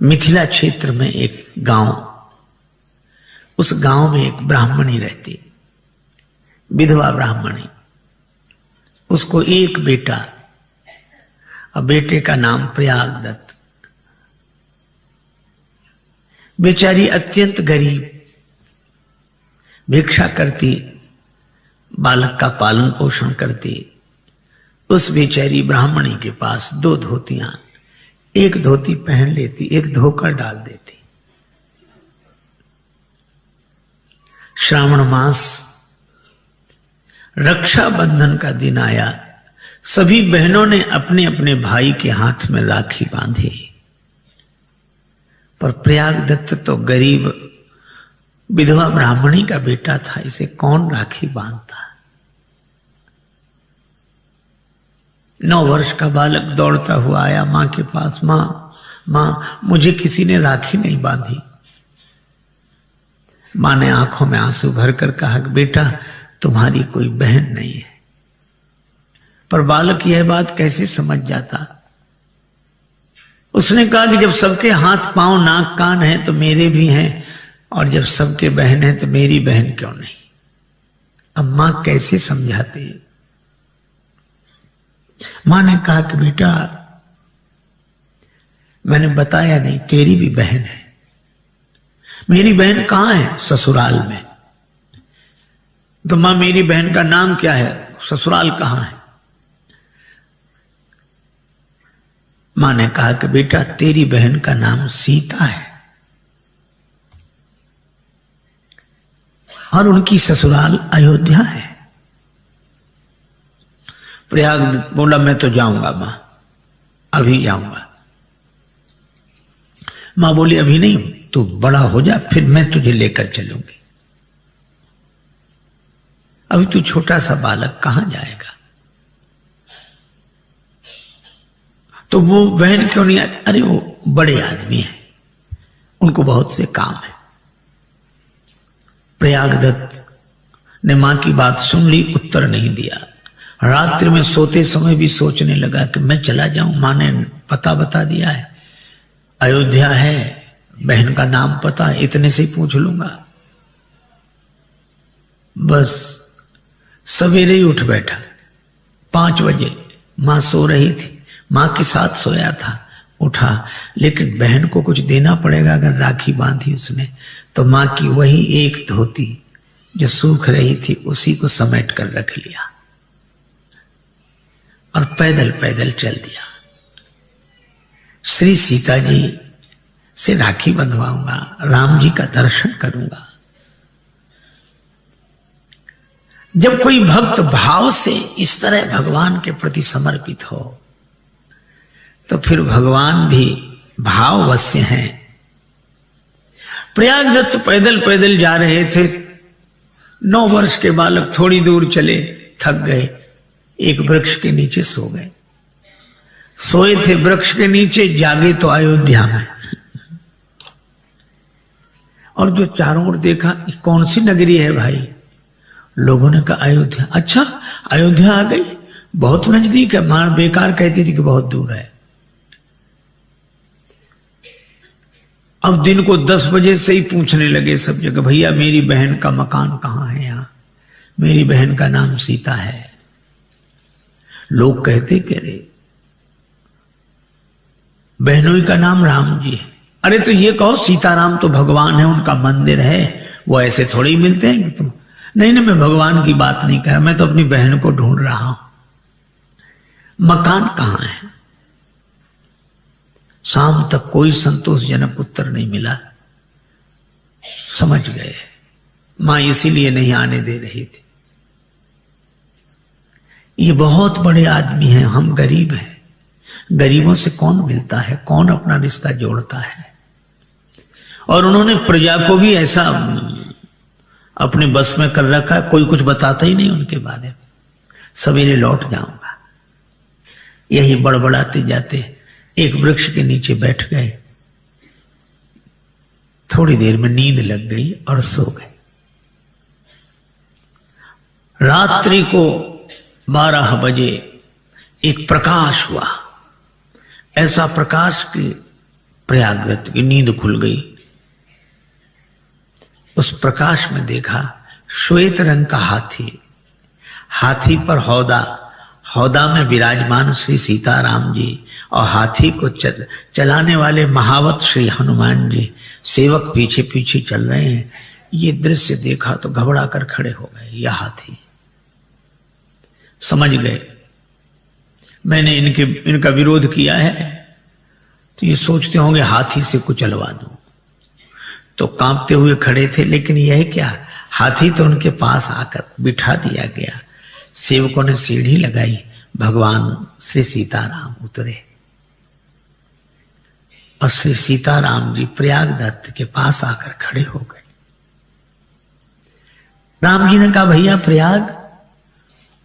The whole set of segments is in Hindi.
मिथिला क्षेत्र में एक गांव, उस गांव में एक ब्राह्मणी रहती, विधवा ब्राह्मणी। उसको एक बेटा, और बेटे का नाम प्रयागदत्त। बेचारी अत्यंत गरीब, भिक्षा करती, बालक का पालन पोषण करती। उस बेचारी ब्राह्मणी के पास 2 धोतियां, एक धोती पहन लेती, एक धोकर डाल देती। श्रावण मास रक्षाबंधन का दिन आया, सभी बहनों ने अपने अपने भाई के हाथ में राखी बांधी, पर प्रयागदत्त तो गरीब विधवा ब्राह्मणी का बेटा था, इसे कौन राखी बांधता। 9 वर्ष का बालक दौड़ता हुआ आया मां के पास। मां, मुझे किसी ने राखी नहीं बांधी। मां ने आंखों में आंसू भरकर कहा कि बेटा, तुम्हारी कोई बहन नहीं है। पर बालक यह बात कैसे समझ जाता। उसने कहा कि जब सबके हाथ पांव नाक कान हैं तो मेरे भी हैं, और जब सबके बहन हैं तो मेरी बहन क्यों नहीं। अब मां कैसे समझाती। मां ने कहा कि बेटा, मैंने बताया नहीं, तेरी भी बहन है। मेरी बहन कहां है? ससुराल में। तो मां, मेरी बहन का नाम क्या है? ससुराल कहां है? मां ने कहा कि बेटा, तेरी बहन का नाम सीता है, और उनकी ससुराल अयोध्या है। प्रयागदत्त बोला, मैं तो जाऊंगा मां, अभी जाऊंगा। मां बोली, अभी नहीं, तू बड़ा हो जा, फिर मैं तुझे लेकर चलूंगी। अभी तू छोटा सा बालक, कहां जाएगा। तो वो बहन क्यों नहीं आती? अरे वो बड़े आदमी हैं, उनको बहुत से काम है। प्रयागदत्त ने मां की बात सुन ली, उत्तर नहीं दिया। रात्रि में सोते समय भी सोचने लगा कि मैं चला जाऊं, मां ने पता बता दिया है, अयोध्या है, बहन का नाम पता है, इतने से ही पूछ लूंगा। बस सवेरे ही उठ बैठा। 5 बजे मां सो रही थी, मां के साथ सोया था। उठा, लेकिन बहन को कुछ देना पड़ेगा। अगर राखी बांधी उसने, तो मां की वही एक धोती जो सूख रही थी, उसी को समेट कर रख लिया और पैदल पैदल चल दिया। श्री सीता जी से राखी बंधवाऊंगा, राम जी का दर्शन करूंगा। जब कोई भक्त भाव से इस तरह भगवान के प्रति समर्पित हो, तो फिर भगवान भी भाववश्य हैं। प्रयागदत्त पैदल पैदल जा रहे थे। 9 वर्ष के बालक थोड़ी दूर चले, थक गए, एक वृक्ष के नीचे सो गए। सोए थे वृक्ष के नीचे, जागे तो अयोध्या में। और जो चारों ओर देखा, कौन सी नगरी है भाई? लोगों ने कहा अयोध्या। अच्छा, अयोध्या आ गई, बहुत नजदीक है। मां बेकार कहती थी कि बहुत दूर है। अब दिन को 10 बजे से ही पूछने लगे सब जगह, भैया मेरी बहन का मकान कहां है? यहां मेरी बहन का नाम सीता है। लोग कहते कि अरे बहनोई का नाम राम जी है। अरे तो ये कहो सीताराम तो भगवान है, उनका मंदिर है, वो ऐसे थोड़े ही मिलते हैं कि तुम। नहीं, मैं भगवान की बात नहीं कर रहा, मैं तो अपनी बहन को ढूंढ रहा हूं। मकान कहां है? शाम तक कोई संतोषजनक उत्तर नहीं मिला। समझ गए मां इसीलिए नहीं आने दे रही थी। ये बहुत बड़े आदमी हैं, हम गरीब हैं। गरीबों से कौन मिलता है, कौन अपना रिश्ता जोड़ता है। और उन्होंने प्रजा को भी ऐसा अपने बस में कर रखा है, कोई कुछ बताता ही नहीं उनके बारे में। सवेरे लौट जाऊंगा। यही बड़बड़ाते जाते एक वृक्ष के नीचे बैठ गए। थोड़ी देर में नींद लग गई और सो गए। रात्रि को 12 बजे एक प्रकाश हुआ, ऐसा प्रकाश कि प्रयागदत्त की नींद खुल गई। उस प्रकाश में देखा श्वेत रंग का हाथी, हाथी पर हौदा में विराजमान श्री सीताराम जी और हाथी को चलाने वाले महावत श्री हनुमान जी, सेवक पीछे पीछे चल रहे हैं। ये दृश्य देखा तो घबरा कर खड़े हो गए। यह हाथी, समझ गए मैंने इनका विरोध किया है, तो ये सोचते होंगे हाथी से कुचलवा दूं। तो कांपते हुए खड़े थे, लेकिन यह क्या, हाथी तो उनके पास आकर बिठा दिया गया। सेवकों ने सीढ़ी लगाई, भगवान श्री सीताराम उतरे और श्री सीताराम जी प्रयागदत्त के पास आकर खड़े हो गए। राम जी ने कहा भैया प्रयाग।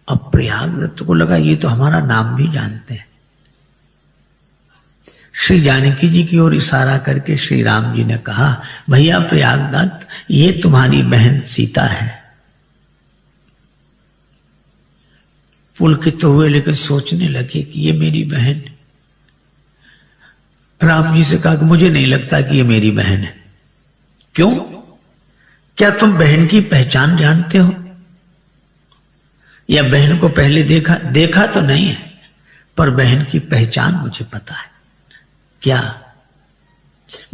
अब प्रयागदत्त को लगा ये तो हमारा नाम भी जानते हैं। श्री जानकी जी की ओर इशारा करके श्री राम जी ने कहा भैया प्रयागदत्त, ये तुम्हारी बहन सीता है। पुलकित हुए, लेकिन सोचने लगे कि ये मेरी बहन। राम जी से कहा कि मुझे नहीं लगता कि ये मेरी बहन है। क्यों? क्या तुम बहन की पहचान जानते हो? या बहन को पहले देखा तो नहीं है, पर बहन की पहचान मुझे पता है। क्या?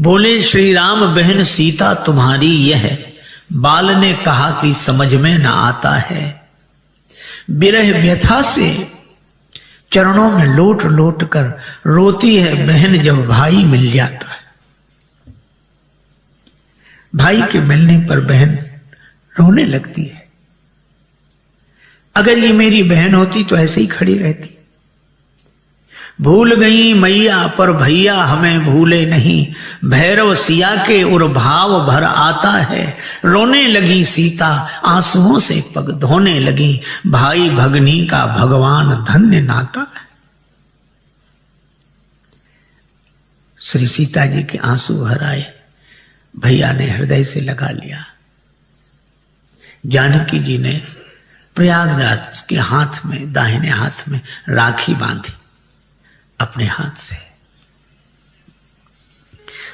बोले श्री राम बहन सीता तुम्हारी यह, बाल ने कहा कि समझ में न आता है। विरह व्यथा से चरणों में लोट लोट कर रोती है बहन जब भाई मिल जाता है। भाई के मिलने पर बहन रोने लगती है। अगर ये मेरी बहन होती तो ऐसे ही खड़ी रहती। भूल गई मैया पर भैया हमें भूले नहीं, भैरव सिया के उर भाव भर आता है। रोने लगी सीता आंसुओं से पग धोने लगी, भाई भगनी का भगवान धन्य नाता है। श्री सीता जी के आंसू भर आए, भैया ने हृदय से लगा लिया। जानकी जी ने प्रयागदास के हाथ में, दाहिने हाथ में राखी बांधी अपने हाथ से।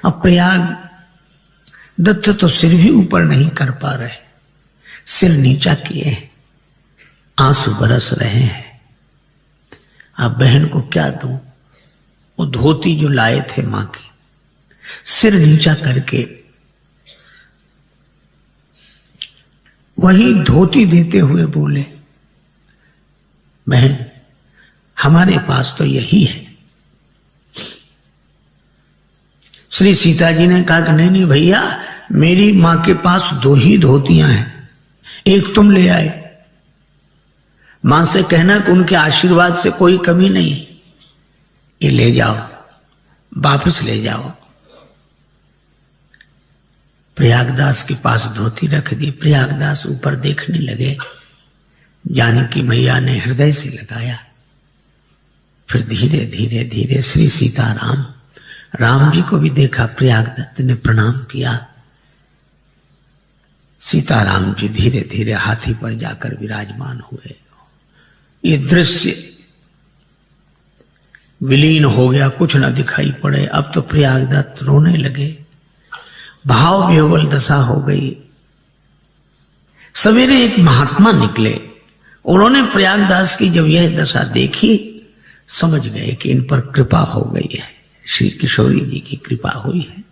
अब प्रयाग दत्त तो सिर भी ऊपर नहीं कर पा रहे, सिर नीचा किए, आंसू बरस रहे हैं। अब बहन को क्या दूं? वो धोती जो लाए थे मां की, सिर नीचा करके वही धोती देते हुए बोले बहन हमारे पास तो यही है। श्री सीता जी ने कहा कि नहीं भैया, मेरी मां के पास 2 ही धोतियां हैं, एक तुम ले आए। मां से कहना कि उनके आशीर्वाद से कोई कमी नहीं, ये ले जाओ, वापस ले जाओ। प्रयागदास के पास धोती रख दी। प्रयागदास ऊपर देखने लगे। जानकी मैया ने हृदय से लगाया। फिर धीरे धीरे धीरे श्री सीताराम, राम जी को भी देखा। प्रयागदत्त ने प्रणाम किया। सीताराम जी धीरे धीरे हाथी पर जाकर विराजमान हुए। ये दृश्य विलीन हो गया, कुछ न दिखाई पड़े। अब तो प्रयागदत्त रोने लगे, भाव विह्वल दशा हो गई। सवेरे एक महात्मा निकले, उन्होंने प्रयागदास की जब यह दशा देखी, समझ गए कि इन पर कृपा हो गई है, श्री किशोरी जी की कृपा हुई है।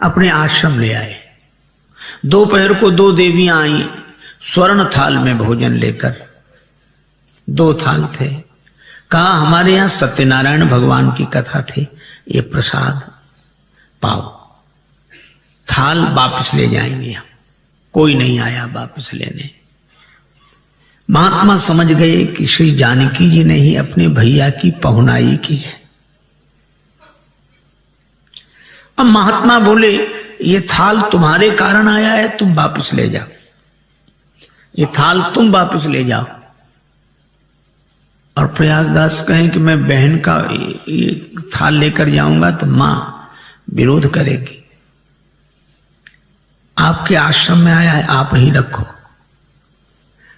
अपने आश्रम ले आए। दोपहर को 2 देवियां आई स्वर्ण थाल में भोजन लेकर। 2 थाल थे। कहा हमारे यहां सत्यनारायण भगवान की कथा थी, ये प्रसाद पाओ। थाल वापस ले जाएंगे हम। कोई नहीं आया वापस लेने। महात्मा समझ गए कि श्री जानकी जी ने ही अपने भैया की पहुनाई की है। अब महात्मा बोले ये थाल तुम्हारे कारण आया है, तुम वापस ले जाओ। ये थाल तुम वापस ले जाओ। और प्रयागदास कहें कि मैं बहन का ये थाल लेकर जाऊंगा तो मां विरोध करेगी। आपके आश्रम में आया है, आप ही रखो।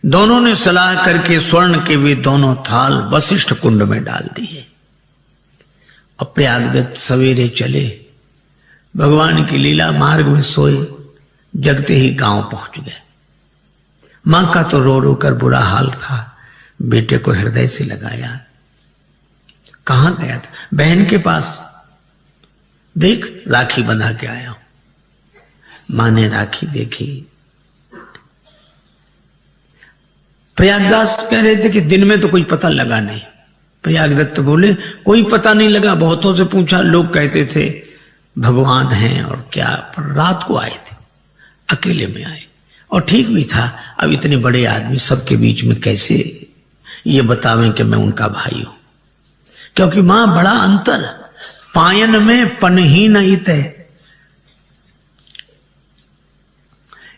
दोनों ने सलाह करके स्वर्ण के वे दोनों थाल वशिष्ठ कुंड में डाल दिए और प्रयागदत्त सवेरे चले, भगवान की लीला, मार्ग में सोए, जगते ही गांव पहुंच गए। मां का तो रो रो कर बुरा हाल था, बेटे को हृदय से लगाया। कहां गया था? बहन के पास, देख राखी बंधा के आया हूं। मां ने राखी देखी। प्रयागदास कह रहे थे कि दिन में तो कोई पता लगा नहीं। प्रयागदत्त बोले कोई पता नहीं लगा, बहुतों से पूछा, लोग कहते थे भगवान हैं और क्या, पर रात को आए थे, अकेले में आए, और ठीक भी था। अब इतने बड़े आदमी सबके बीच में कैसे ये बतावें कि मैं उनका भाई हूं, क्योंकि मां बड़ा अंतर, पायन में पनही न इते,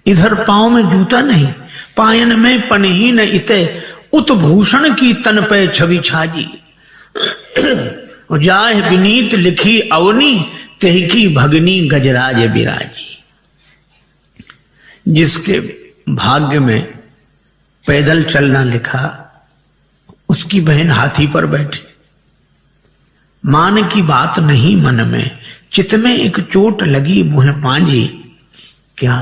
इधर पांव में जूता नहीं, पायन में पनही न इते, उत्भूषण की तन पे छवि छाजी, जाह विनीत लिखी अवनी, तेह की भगनी गजराज बिराजी। जिसके भाग्य में पैदल चलना लिखा, उसकी बहन हाथी पर बैठी। मान की बात नहीं मन में, चित में एक चोट लगी मुँह पांजी। क्या?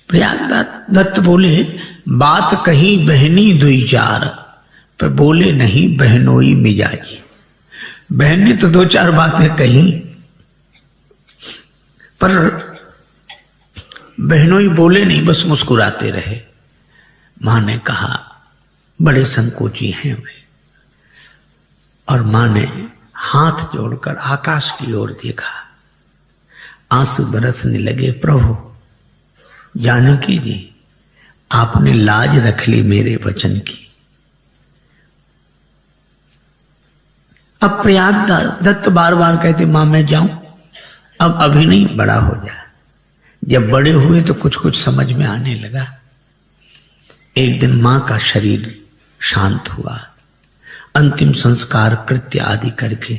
प्रयागदत्त बोले बात कही बहनी दुई चार, पर बोले नहीं बहनोई मिजाजी। बहन ने तो दो चार बातें कही, पर बहनोई बोले नहीं, बस मुस्कुराते रहे। मां ने कहा बड़े संकोची हैं वे, और मां ने हाथ जोड़कर आकाश की ओर देखा, आंसू बरसने लगे। प्रभु जानकी जी, आपने लाज रख ली मेरे वचन की। अब प्रयागदत्त बार बार कहते मां मैं जाऊं, अब अभी नहीं, बड़ा हो जा। जब बड़े हुए तो कुछ कुछ समझ में आने लगा। एक दिन मां का शरीर शांत हुआ, अंतिम संस्कार कृत्य आदि करके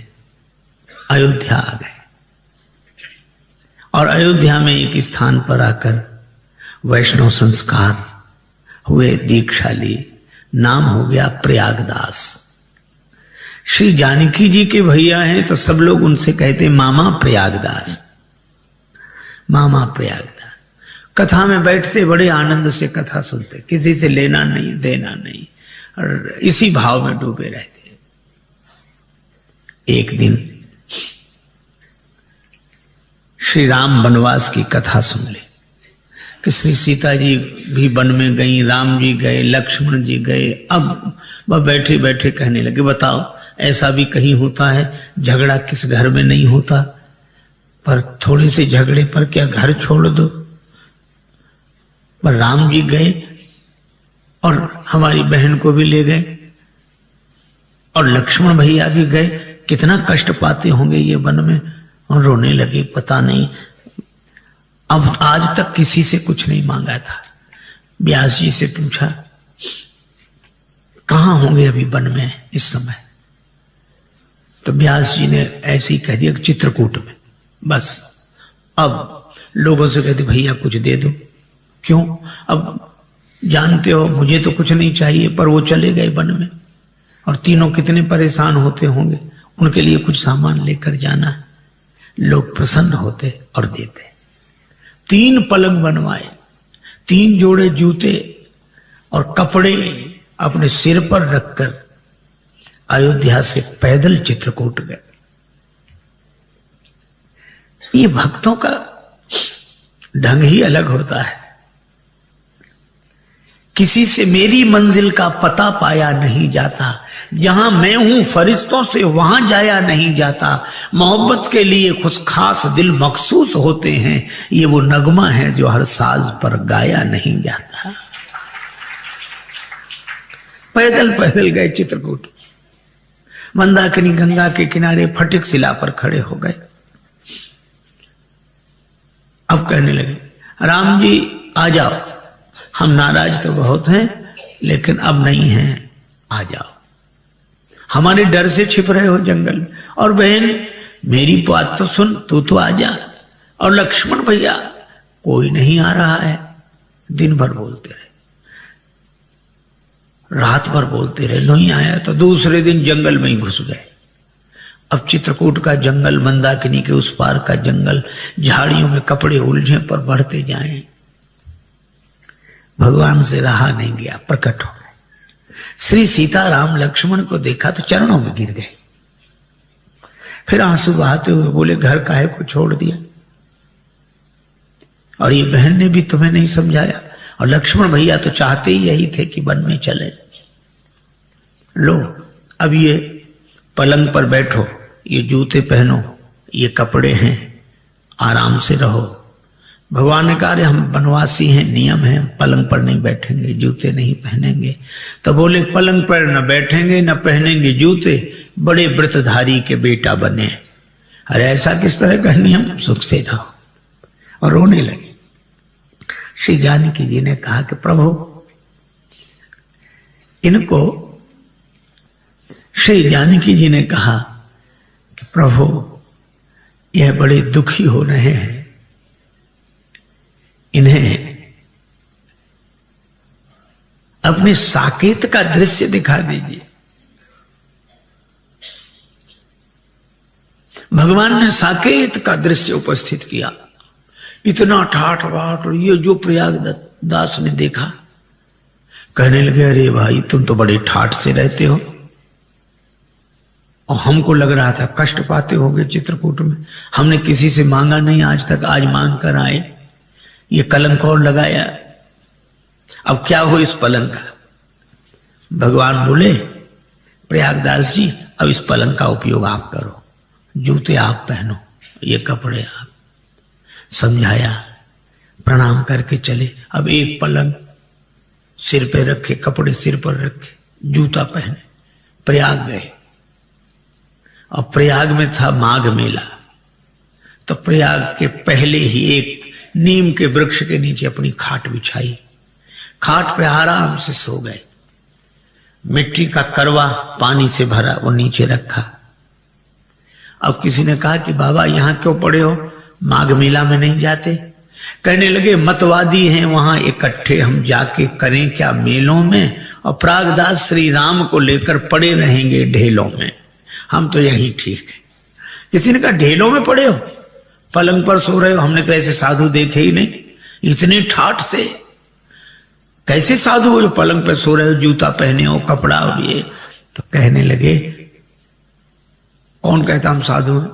अयोध्या आ गए, और अयोध्या में एक स्थान पर आकर वैष्णव संस्कार हुए, दीक्षा ली, नाम हो गया प्रयागदास। श्री जानकी जी के भैया हैं तो सब लोग उनसे कहते मामा प्रयागदास, मामा प्रयागदास। कथा में बैठते बड़े आनंद से कथा सुनते, किसी से लेना नहीं देना नहीं, और इसी भाव में डूबे रहते। एक दिन श्री राम वनवास की कथा सुन ली कि श्री सीता जी भी वन में गई, राम जी गए, लक्ष्मण जी गए। अब वह बैठे बैठे कहने लगे बताओ ऐसा भी कहीं होता है, झगड़ा किस घर में नहीं होता, पर थोड़े से झगड़े पर क्या घर छोड़ दो। पर राम जी गए और हमारी बहन को भी ले गए, और लक्ष्मण भैया भी गए, कितना कष्ट पाते होंगे ये वन में। और रोने लगे, पता नहीं, अब आज तक किसी से कुछ नहीं मांगा था। व्यास जी से पूछा कहां होंगे अभी वन में इस समय, तो व्यास जी ने ऐसे ही कह दिया चित्रकूट में। बस अब लोगों से कहते भैया कुछ दे दो, क्यों, अब जानते हो मुझे तो कुछ नहीं चाहिए, पर वो चले गए वन में, और तीनों कितने परेशान होते होंगे, उनके लिए कुछ सामान लेकर जाना है। लोग प्रसन्न होते और देते। 3 पलंग बनवाए, 3 जोड़े जूते और कपड़े अपने सिर पर रखकर अयोध्या से पैदल चित्रकूट गए। ये भक्तों का ढंग ही अलग होता है। किसी से मेरी मंजिल का पता पाया नहीं जाता, जहां मैं हूं फरिश्तों से वहां जाया नहीं जाता। मोहब्बत के लिए कुछ खास दिल मखसूस होते हैं, ये वो नगमा है जो हर साज पर गाया नहीं जाता। पैदल पैदल गए चित्रकूट, मंदाकिनी गंगा के किनारे फटिक शिला पर खड़े हो गए। अब कहने लगे राम जी आ जाओ, हम नाराज तो बहुत हैं लेकिन अब नहीं हैं, आ जाओ। हमारे डर से छिप रहे हो जंगल में, और बहन मेरी बात तो सुन, तू तो आ जा। और लक्ष्मण भैया कोई नहीं आ रहा है। दिन भर बोलते रहे, रात भर बोलते रहे, नहीं आया तो दूसरे दिन जंगल में ही घुस गए। अब चित्रकूट का जंगल, मंदाकिनी के उस पार का जंगल, झाड़ियों में कपड़े उलझे पर बढ़ते जाएं। भगवान से रहा नहीं गया, प्रकट हो गए। श्री सीता राम लक्ष्मण को देखा तो चरणों में गिर गए। फिर आंसू बहाते हुए बोले, घर काहे को छोड़ दिया, और ये बहन ने भी तुम्हें नहीं समझाया, और लक्ष्मण भैया तो चाहते ही यही थे कि वन में चले। लो अब ये पलंग पर बैठो, ये जूते पहनो, ये कपड़े हैं, आराम से रहो। भगवान ने कहा, हम वनवासी हैं, नियम है, पलंग पर नहीं बैठेंगे, जूते नहीं पहनेंगे। तो बोले, पलंग पर न बैठेंगे न पहनेंगे जूते, बड़े व्रतधारी के बेटा बने। अरे ऐसा किस तरह का नियम, सुख से रहो। और रोने लगे। श्री जानकी जी ने कहा कि प्रभु, इनको, श्री जानकी जी ने कहा कि प्रभु यह बड़े दुखी हो रहे हैं, इन्हें अपने साकेत का दृश्य दिखा दीजिए। भगवान ने साकेत का दृश्य उपस्थित किया। इतना ठाठ बाट, और ये जो प्रयागदास ने देखा, कहने लगे, अरे भाई तुम तो बड़े ठाठ से रहते हो, और हमको लग रहा था कष्ट पाते होगे चित्रकूट में। हमने किसी से मांगा नहीं आज तक, आज मांग कर आए। ये कलंक और लगाया, अब क्या हो इस पलंग का। भगवान बोले, प्रयागदास जी अब इस पलंग का उपयोग आप करो, जूते आप पहनो, ये कपड़े आप। समझाया, प्रणाम करके चले। अब एक पलंग सिर पे रखे, कपड़े सिर पर रखे, जूता पहने, प्रयाग गए। और प्रयाग में था माघ मेला, तो प्रयाग के पहले ही एक नीम के वृक्ष के नीचे अपनी खाट बिछाई, खाट पे आराम से सो गए। मिट्टी का करवा पानी से भरा वो नीचे रखा। अब किसी ने कहा कि बाबा यहां क्यों पड़े हो, माघ मेला में नहीं जाते। कहने लगे, मतवादी हैं वहां इकट्ठे, हम जाके करें क्या मेलों में, और प्रागदास श्री राम को लेकर पड़े रहेंगे ढेलों में, हम तो यही ठीक है। किसी ने कहा, ढेलों में पड़े हो, पलंग पर सो रहे हो, हमने तो ऐसे साधु देखे ही नहीं। इतने ठाठ से कैसे साधु हो जो पलंग पर सो रहे हो, जूता पहने हो, कपड़ा और ये। तो कहने लगे, कौन कहता हम साधु हैं,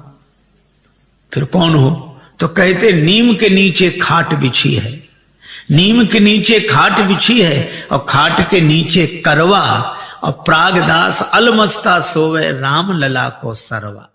फिर कौन हो। तो कहते, नीम के नीचे खाट बिछी है, नीम के नीचे खाट बिछी है, और खाट के नीचे करवा, और प्रागदास अलमस्ता सोवे, राम लला को सरवा।